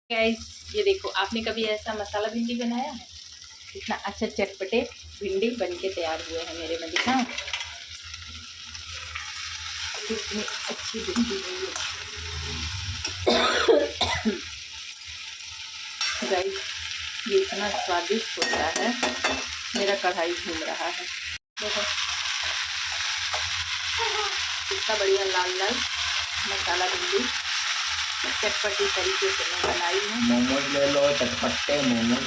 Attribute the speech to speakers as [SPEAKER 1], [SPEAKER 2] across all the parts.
[SPEAKER 1] Guys, ये देखो, आपने कभी ऐसा मसाला भिंडी बनाया है? इतना अच्छा चटपटे भिंडी बन के तैयार हुए हैं मेरे में। दिखाऊं कितनी अच्छी भिंडी हुई है। गाइस, ये इतना स्वादिष्ट होता है। मेरा कढ़ाई घूम रहा है, देखो कितना बढ़िया लाल लाल मसाला भिंडी चटपटी तरीके से मैं बनाई हूँ।
[SPEAKER 2] मोमोज ले लो, चटपटे मोमोज।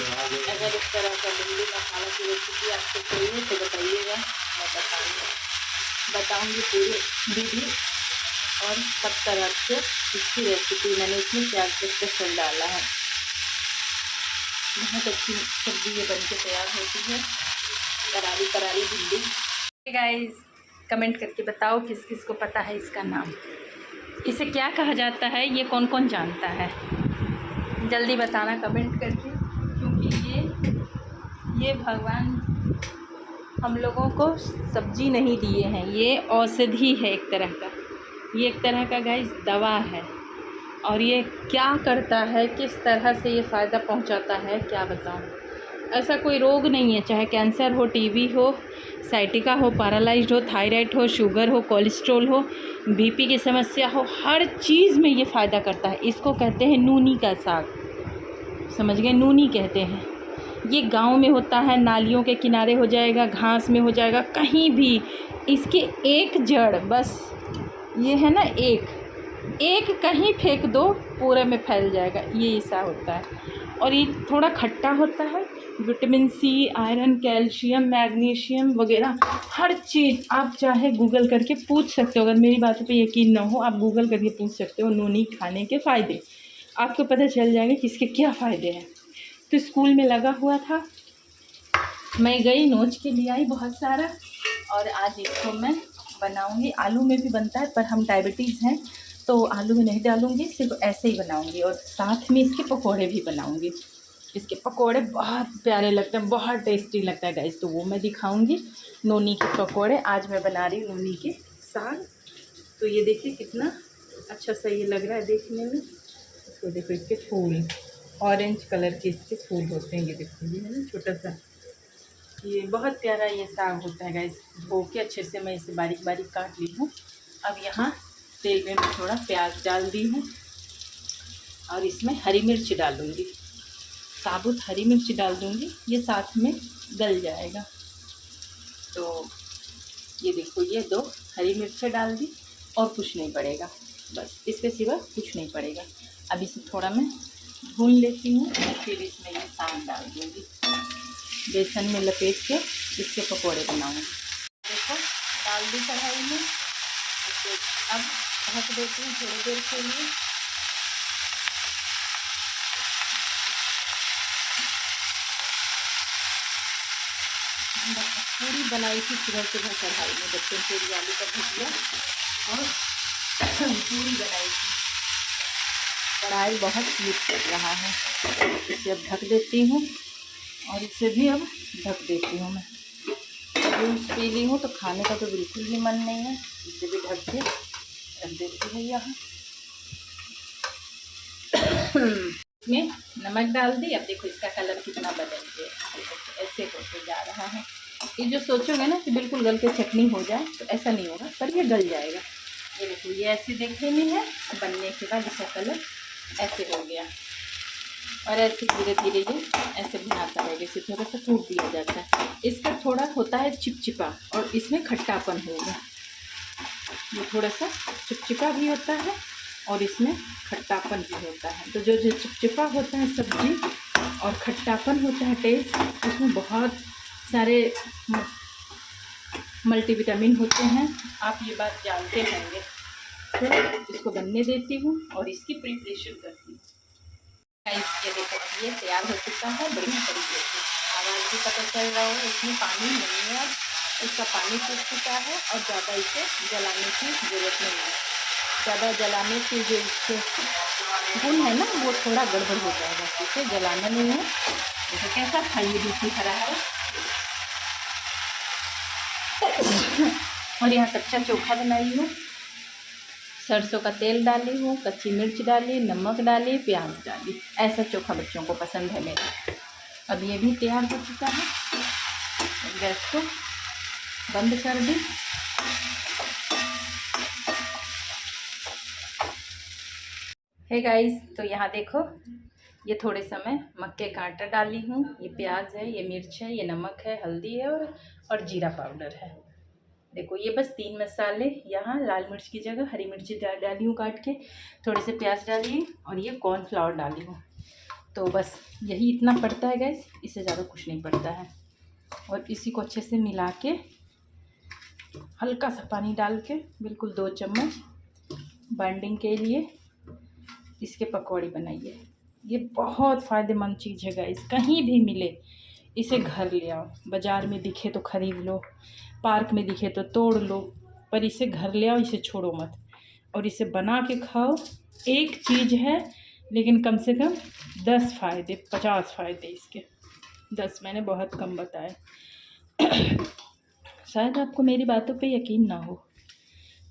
[SPEAKER 1] अगर इस तरह का भिंडी मसाला की रेसिपी आपको चाहिए तो बताइएगा, मैं बताऊँगी पूरी विधि और सब तरह से इसकी रेसिपी। मैंने इसमें प्याज स्पेशल डाला है। बहुत अच्छी सब्जी ये बन के तैयार होती है, करारी करारी भिंडी। गाइस, कमेंट करके बताओ किस किस को पता है इसका नाम, इसे क्या कहा जाता है, ये कौन कौन जानता है? जल्दी बताना कमेंट करके, क्योंकि ये भगवान हम लोगों को सब्जी नहीं दिए हैं, ये औषधि है एक तरह का। ये एक तरह का गाइस दवा है। और ये क्या करता है, किस तरह से ये फ़ायदा पहुंचाता है, क्या बताऊं। ऐसा कोई रोग नहीं है, चाहे कैंसर हो, टीबी हो, साइटिका हो, पैरालाइज्ड हो, थायराइड हो, शुगर हो, कोलेस्ट्रॉल हो, बीपी की समस्या हो, हर चीज़ में ये फ़ायदा करता है। इसको कहते हैं नूनी का साग, समझ गए? नूनी कहते हैं। ये गांव में होता है, नालियों के किनारे हो जाएगा, घास में हो जाएगा, कहीं भी। इसके एक जड़ बस, ये है ना, एक कहीं फेंक दो पूरे में फैल जाएगा, ये ऐसा होता है। और ये थोड़ा खट्टा होता है। Vitamin C, iron, calcium, magnesium वगैरह हर चीज़ आप चाहे गूगल करके पूछ सकते हो। अगर मेरी बातों पे यकीन ना हो, आप गूगल करके पूछ सकते हो नूनी खाने के फ़ायदे, आपको पता चल जाएगा कि इसके क्या फ़ायदे हैं। तो स्कूल में लगा हुआ था, मैं गई नोच के ले आई बहुत सारा, और आज इसको मैं बनाऊँगी। आलू में भी बनता है, पर हम डायबिटीज़ हैं तो आलू में नहीं डालूँगी, सिर्फ ऐसे ही बनाऊँगी। और साथ में इसके पकोड़े भी बनाऊँगी। इसके पकोड़े बहुत प्यारे लगते हैं, बहुत टेस्टी लगता है गाइस, तो वो मैं दिखाऊँगी। नूनी के पकोड़े आज मैं बना रही हूँ, नूनी के साग। तो ये देखिए कितना अच्छा सा ये लग रहा है देखने में। तो देखो इसके फूल, ऑरेंज कलर के इसके फूल होते हैं। ये देखो, ये है ना छोटा सा, ये बहुत प्यारा ये साग होता है गाइस। धो के अच्छे से मैं इसे बारीक बारीक काट ली हूँ। अब यहाँ तेल में मैं थोड़ा प्याज डाल दी हूँ और इसमें हरी मिर्च डालूँगी, साबुत हरी मिर्च डाल दूँगी, ये साथ में गल जाएगा। तो ये देखो, ये 2 हरी मिर्च डाल दी और कुछ नहीं पड़ेगा, बस इसके सिवा कुछ नहीं पड़ेगा। अब इसे थोड़ा मैं भून लेती हूँ, फिर इसमें ये साग डाल दूँगी, बेसन में लपेट के इसके पकोड़े बनाऊँगी। देखो, डाल दी कढ़ाई में, इसको अब ढक देती हूँ थोड़ी देर के लिए। पूरी बनाई थी सुबह सुबह कढ़ाई में, बच्चों के लिए आलू का भुजिया और पूरी बनाई थी। कढ़ाई बहुत हीट कर रहा है, इसे अब ढक देती हूँ और इसे भी अब ढक देती हूँ। मैं जूस पी ली हूँ तो खाने का तो बिल्कुल भी मन नहीं है, इसे भी ढक के रख देती हूँ यहाँ। इसमें नमक डाल दी। अब देखो इसका कलर कितना बदल गया, ऐसे होते जा रहा है। ये जो सोचोगे ना कि बिल्कुल गल के चटनी हो जाए, तो ऐसा नहीं होगा, पर ये गल जाएगा। ये देखो, ये ऐसे देखने में है, बनने के बाद इसका कलर ऐसे हो गया। और ऐसे धीरे धीरे ये ऐसे बनाता रहेगा, इसे थोड़ा सा कूट दिया जाता है। इसका थोड़ा होता है चिपचिपा, और इसमें खट्टापन होगा। ये थोड़ा सा चिपचिपा भी होता है और इसमें खट्टापन भी होता है। तो जो चिपचिपा होता है सब्जी और खट्टापन होता है टेस्ट, उसमें बहुत सारे मल्टीविटामिन होते हैं, आप ये बात जानते होंगे। तो इसको बनने देती हूँ और इसकी प्रिपरेशन करती हूँ। ये देखो, अब ये तैयार हो चुका है बढ़िया तरीके से। आवाज़ भी पता चल रहा होगा, इसमें पानी नहीं है, इसका पानी सूख चुका है और ज़्यादा इसे जलाने की ज़रूरत नहीं है। ज़्यादा जलाने की जो इसके गुण है ना, वो थोड़ा गड़बड़ हो जाएगा, इसे जलाना नहीं है। देखो कैसा खाइए दूसरी हरा है। और यहाँ कच्चा चोखा बनाई हूँ, सरसों का तेल डाली हूँ, कच्ची मिर्च डाली, नमक डाली, प्याज डाली। ऐसा चोखा बच्चों को पसंद है मेरे। अब ये भी तैयार हो चुका है। गैस को बंद कर दी। हे गाइस, तो यहाँ देखो, ये थोड़े समय मक्के का आटा डाली हूँ, ये प्याज है, ये मिर्च है, ये नमक है, हल्दी है और जीरा पाउडर है। देखो ये बस 3 मसाले, यहाँ लाल मिर्च की जगह हरी मिर्ची डाली हूँ काट के, थोड़े से प्याज डाली और ये कॉर्नफ्लावर डाली हूँ। तो बस यही इतना पड़ता है गैस, इससे ज़्यादा कुछ नहीं पड़ता है। और इसी को अच्छे से मिला के हल्का सा पानी डाल के बिल्कुल 2 चम्मच बाइंडिंग के लिए इसके पकौड़ी बनाइए। ये बहुत फ़ायदेमंद चीज़ है गाइस, कहीं भी मिले इसे घर ले आओ। बाज़ार में दिखे तो ख़रीद लो, पार्क में दिखे तो तोड़ लो, पर इसे घर ले आओ, इसे छोड़ो मत और इसे बना के खाओ। एक चीज़ है लेकिन कम से कम 10 फ़ायदे 50 फ़ायदे इसके। 10 मैंने बहुत कम बताए। शायद आपको मेरी बातों पे यकीन ना हो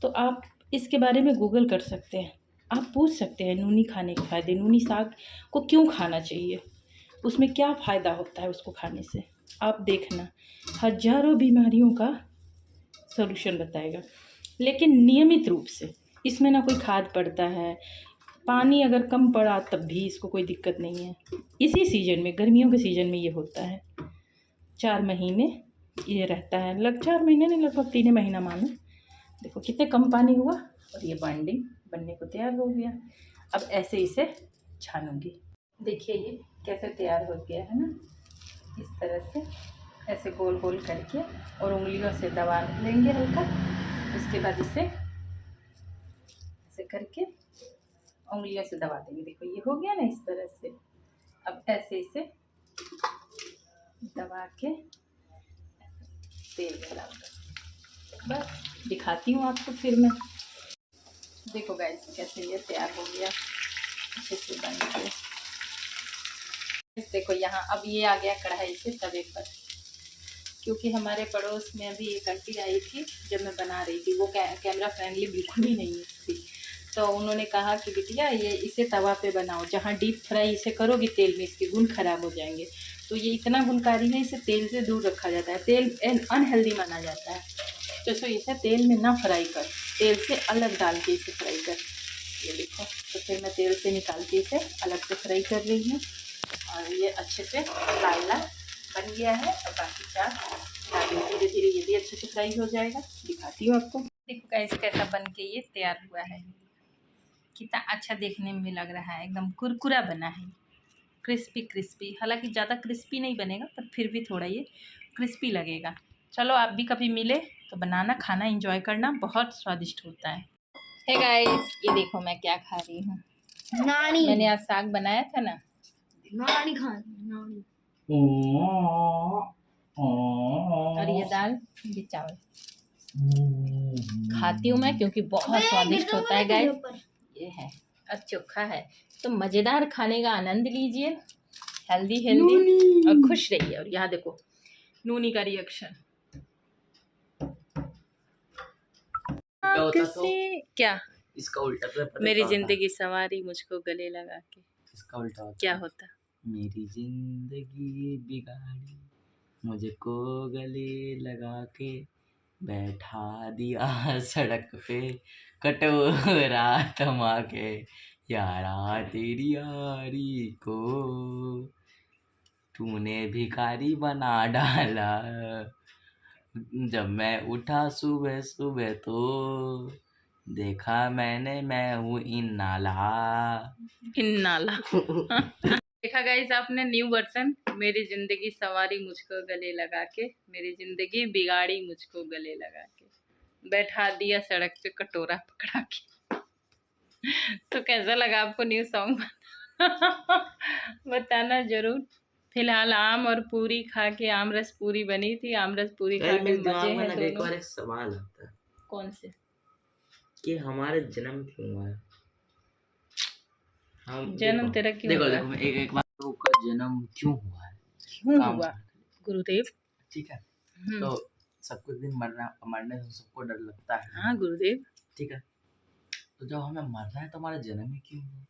[SPEAKER 1] तो आप इसके बारे में गूगल कर सकते हैं। आप पूछ सकते हैं नूनी खाने के फ़ायदे, नूनी साग को क्यों खाना चाहिए, उसमें क्या फ़ायदा होता है उसको खाने से। आप देखना, हज़ारों बीमारियों का सॉल्यूशन बताएगा, लेकिन नियमित रूप से। इसमें ना कोई खाद पड़ता है, पानी अगर कम पड़ा तब भी इसको कोई दिक्कत नहीं है। इसी सीज़न में, गर्मियों के सीज़न में ये होता है। 4 महीने ये रहता है, 4 महीने नहीं, लगभग 3 महीना मानो। देखो कितने कम पानी हुआ और ये बाइंडिंग बनने को तैयार हो गया। अब ऐसे इसे छानूंगी। देखिए ये कैसे तैयार हो गया है ना, इस तरह से ऐसे गोल गोल करके और उंगलियों से दबा लेंगे हल्का। उसके बाद इसे ऐसे करके उंगलियों से दबा देंगे। देखो ये हो गया ना इस तरह से। अब ऐसे इसे दबा के तेल में डाल दो। बस दिखाती हूँ आपको फिर मैं। देखो गाइस कैसे ये तैयार हो गया अच्छे से बन के। देखो यहाँ अब ये आ गया कढ़ाई से तवे पर, क्योंकि हमारे पड़ोस में अभी एक आंटी आई थी जब मैं बना रही थी, वो कैमरा फ्रेंडली बिल्कुल ही नहीं थी। तो उन्होंने कहा कि बिटिया ये इसे तवा पे बनाओ, जहाँ डीप फ्राई इसे करोगी तेल में इसके गुण खराब हो जाएंगे। तो ये इतना गुणकारी है, इसे तेल से दूर रखा जाता है, तेल अनहेल्दी माना जाता है। तो इसे तेल में ना फ्राई कर, तेल से अलग डाल के इसे फ्राई कर। ये देखो, तो फिर मैं तेल से निकाल के इसे अलग से फ्राई कर रही हूँ और ये अच्छे से लाल लाल बन गया है। और बाकी 4 डालें, धीरे धीरे ये भी अच्छे से फ्राई हो जाएगा। दिखाती हूँ आपको। देखो गाइस कैसा बन के ये तैयार हुआ है, कितना अच्छा देखने में लग रहा है, एकदम कुरकुरा बना है, क्रिस्पी क्रिस्पी। हालांकि ज़्यादा क्रिस्पी नहीं बनेगा पर फिर भी थोड़ा ये क्रिस्पी लगेगा। चलो आप भी कभी मिले तो बनाना, खाना एंजॉय करना, बहुत स्वादिष्ट होता है। हे गाइस ये देखो मैं क्या खा रही हूँ।
[SPEAKER 3] नानी
[SPEAKER 1] मैंने आज साग बनाया था ना,
[SPEAKER 3] नानी खा नानी।
[SPEAKER 1] और ये दाल, ये चावल खाती हूँ मैं क्योंकि बहुत स्वादिष्ट होता है गाइस। ये है और चोखा है, तो मज़ेदार खाने का आनंद लीजिए, हेल्दी हेल्दी और खुश रहिए। और यहाँ देखो नूनी का रिएक्शन क्या,
[SPEAKER 2] इसका उल्टा तो पता
[SPEAKER 1] मेरी
[SPEAKER 2] क्या होता?
[SPEAKER 1] जिंदगी संवारी मुझको गले लगा के।
[SPEAKER 2] इसका उल्टा होता
[SPEAKER 1] क्या
[SPEAKER 2] है,
[SPEAKER 1] होता?
[SPEAKER 2] मेरी जिंदगी बिगाड़ी मुझको गले लगा के बैठा दिया सड़क पे कटोरा थमा के यारा तेरी यारी को तूने भिखारी बना डाला। जब मैं उठा सुबह सुबह तो देखा मैंने मैं हूँ इन नाला।
[SPEAKER 1] देखा गाइस आपने न्यू वर्जन, मेरी जिंदगी संवारी मुझको गले लगा के, मेरी जिंदगी बिगाड़ी मुझको गले लगा के, बैठा दिया सड़क पे कटोरा पकड़ा के। तो कैसा लगा आपको न्यू सॉन्ग? बताना जरूर। फिलहाल आम और पूरी खा के, आम रस पूरी बनी थी, आम रस पूरी खा के
[SPEAKER 2] मेरे
[SPEAKER 1] मजे
[SPEAKER 2] दिमाग में
[SPEAKER 1] हैं
[SPEAKER 2] ना एक
[SPEAKER 1] दोनों।
[SPEAKER 2] बार एक सवाल आता है
[SPEAKER 1] कौन से?
[SPEAKER 2] कि हमारे जन्म क्यों हुआ है? हम
[SPEAKER 1] जन्म
[SPEAKER 2] देखो,
[SPEAKER 1] तेरा क्यों
[SPEAKER 2] देखो
[SPEAKER 1] हुआ?
[SPEAKER 2] देखो मैं एक बार का जन्म क्यों हुआ है,
[SPEAKER 1] क्यों
[SPEAKER 2] काम
[SPEAKER 1] हुआ? गुरुदेव।
[SPEAKER 2] ठीक है। तो सबको एक दिन मरने से सबको डर लगता है।
[SPEAKER 1] हाँ गुरुदेव।
[SPEAKER 2] ठीक है, तो जब हमें मरना है तो हमारा जन्म ही क्यों हुआ?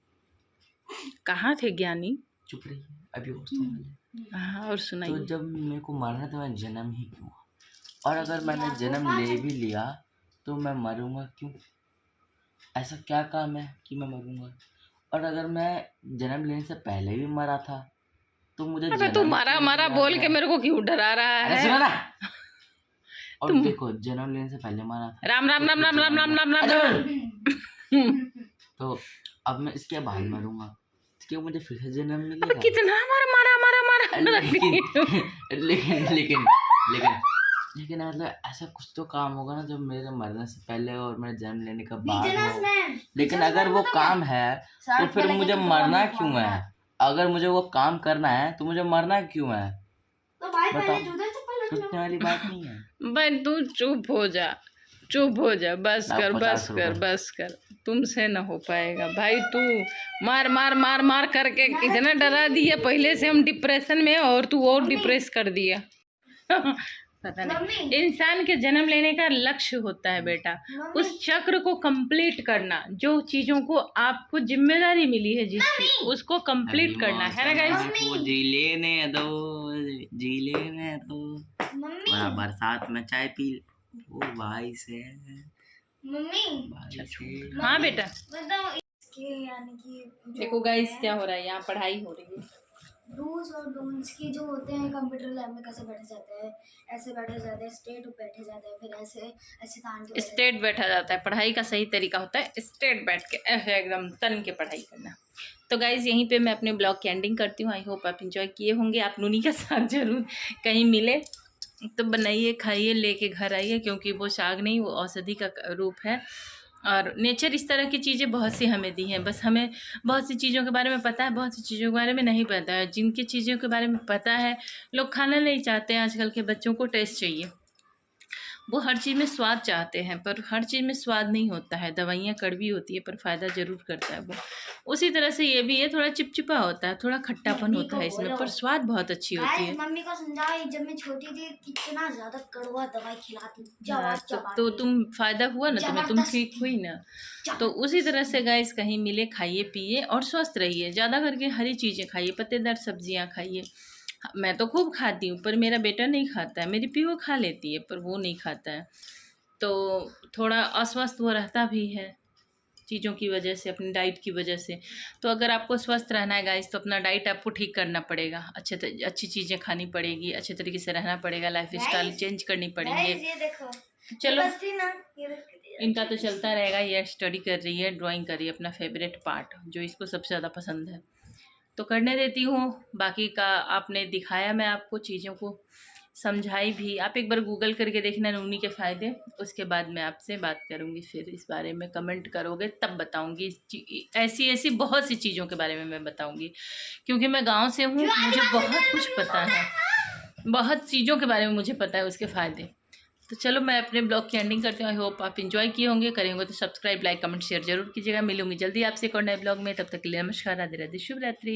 [SPEAKER 1] कहाँ थे ज्ञानी?
[SPEAKER 2] चुप रहिए, अभी और सुन ले।
[SPEAKER 1] हाँ, और
[SPEAKER 2] तो
[SPEAKER 1] सुनाइए।
[SPEAKER 2] जब मेरे को मरना है तो मैं जन्म ही क्यों हुआ? और अगर मैंने जन्म ले भी लिया तो मैं मरूंगा क्यों? ऐसा क्या काम है कि मैं मरूंगा? और अगर मैं जन्म लेने से पहले भी मरा था तो मुझे
[SPEAKER 1] अबे
[SPEAKER 2] जन्म
[SPEAKER 1] तू मारा
[SPEAKER 2] क्यों
[SPEAKER 1] मारा
[SPEAKER 2] लिया
[SPEAKER 1] बोल
[SPEAKER 2] गया?
[SPEAKER 1] के मेरे को क्यों डरा रहा
[SPEAKER 2] अरे
[SPEAKER 1] है?
[SPEAKER 2] सुनो ना। और
[SPEAKER 1] तुम-
[SPEAKER 2] देखो जन्म लेने से पहले मरा था
[SPEAKER 1] राम राम
[SPEAKER 2] तो
[SPEAKER 1] राम
[SPEAKER 2] फिर
[SPEAKER 1] राम राम
[SPEAKER 2] जन्म
[SPEAKER 1] राम राम
[SPEAKER 2] लिया।
[SPEAKER 1] राम
[SPEAKER 2] अरे
[SPEAKER 1] राम।
[SPEAKER 2] तो अब मैं इसके बाद मरूंगा तो क्या मुझे फिर से जन्म
[SPEAKER 1] अब
[SPEAKER 2] मिलेगा?
[SPEAKER 1] कितना मारा मारा मारा मारा
[SPEAKER 2] लेकिन लेकिन लेकिन लेकिन लेकिन मतलब ऐसा कुछ तो काम होगा ना जो मेरे मरने से पहले और मेरे जन्म लेने के बाद हो। लेकिन अगर वो काम है तो फिर मुझे मरना क्यों है? अगर मुझे वो काम करना है तो मुझे मरना क्यों है? बताओ, सोचने वाली बात नहीं है।
[SPEAKER 1] भाई तू चुप हो जा, चुप हो जा, बस
[SPEAKER 2] लाओ
[SPEAKER 1] कर
[SPEAKER 2] 50
[SPEAKER 1] बस कर
[SPEAKER 2] रुपए।
[SPEAKER 1] बस कर। तुमसे न हो पाएगा भाई। तू मार मार मार मार करके इतना डरा दिया, पहले से हम डिप्रेशन में और तू और डिप्रेस कर दिया। पता नहीं, इंसान के जन्म लेने का लक्ष्य होता है बेटा, उस चक्र को कंप्लीट करना। जो चीजों को आपको जिम्मेदारी मिली है जिसकी, उसको कंप्लीट करना है ना गाइस।
[SPEAKER 2] वो जी लेने दो, जी लेने दो। थोड़ा बरसात में चाय पी ओ भाई से,
[SPEAKER 3] मम्मी
[SPEAKER 2] भाई से।
[SPEAKER 1] हाँ बेटा,
[SPEAKER 3] मतलब इसके यानी कि
[SPEAKER 1] देखो गाइस क्या हो रहा है, यहाँ पढ़ाई हो रही है।
[SPEAKER 3] डूज और डोंट्स की जो होते हैं कंप्यूटर लैब में कैसे बैठे जाते हैं, ऐसे बैठे जाते हैं, स्ट्रेट बैठे जाते हैं, फिर ऐसे ऐसे तान के बैठे
[SPEAKER 1] स्ट्रेट बैठा जाता है, पढ़ाई का सही तरीका होता है स्ट्रेट बैठ के ऐसे एकदम तन के पढ़ाई करना। तो गाइज यहीं पे मैं अपने ब्लॉग की एंडिंग करती हूँ। आई होप आप इंजॉय किए होंगे। आप नूनी का साग जरूर कहीं मिले तो बनाइए, खाइए, लेके घर आइए, क्योंकि वो साग नहीं, वो औषधि का रूप है। और नेचर इस तरह की चीज़ें बहुत सी हमें दी हैं, बस हमें बहुत सी चीज़ों के बारे में पता है, बहुत सी चीज़ों के बारे में नहीं पता है। जिनकी चीज़ों के बारे में पता है लोग खाना नहीं चाहते हैं। आजकल के बच्चों को टेस्ट चाहिए, वो हर चीज़ में स्वाद चाहते हैं, पर हर चीज़ में स्वाद नहीं होता है। दवाइयाँ कड़वी होती है पर फ़ायदा ज़रूर करता है वो। उसी तरह से ये भी है, थोड़ा चिपचिपा होता है, थोड़ा खट्टापन होता है इसमें, पर स्वाद बहुत अच्छी होती है।
[SPEAKER 3] मम्मी को समझाओ, जब मैं छोटी थी कितना ज्यादा कड़वा दवाई खिलाती,
[SPEAKER 1] हाँ, तो तुम फ़ायदा हुआ ना तुम्हें, तुम ठीक हुई ना। तो उसी तरह से गाइस कहीं मिले खाइए पिए और स्वस्थ रहिए। ज़्यादा करके हरी चीज़ें खाइए, पत्तेदार सब्जियाँ खाइए। मैं तो खूब खाती हूँ पर मेरा बेटा नहीं खाता है। मेरी पीहू खा लेती है पर वो नहीं खाता है, तो थोड़ा अस्वस्थ वो रहता भी है चीज़ों की वजह से, अपनी डाइट की वजह से। तो अगर आपको स्वस्थ रहना है गाइस तो अपना डाइट आपको ठीक करना पड़ेगा, अच्छी चीज़ें खानी पड़ेगी, अच्छे तरीके से रहना पड़ेगा, लाइफ स्टाइल चेंज करनी पड़ेंगे।
[SPEAKER 3] ये देखो,
[SPEAKER 1] चलो
[SPEAKER 3] ना
[SPEAKER 1] इनका तो चलता रहेगा। ये स्टडी कर रही है, ड्राइंग कर रही है, अपना फेवरेट पार्ट जो इसको सबसे ज़्यादा पसंद है, तो करने देती हूँ। बाकी का आपने दिखाया, मैं आपको चीज़ों को समझाई भी। आप एक बार गूगल करके देखना नूनी के फ़ायदे, उसके बाद मैं आपसे बात करूँगी, फिर इस बारे में कमेंट करोगे तब बताऊँगी। ऐसी ऐसी बहुत सी चीज़ों के बारे में मैं बताऊँगी, क्योंकि मैं गांव से हूँ, मुझे बहुत कुछ पता है, बहुत चीज़ों के बारे में मुझे पता है, उसके फ़ायदे। तो चलो मैं अपने ब्लॉग की एंडिंग करती हूँ। आई होप आप इन्जॉय किए होंगे, करेंगे तो सब्सक्राइब, लाइक, कमेंट, शेयर जरूर कीजिएगा। मिलूंगी जल्दी आपसे एक और नए ब्लॉग में, तब तक के लिए नमस्कार, राधे राधे, शुभ रात्रि।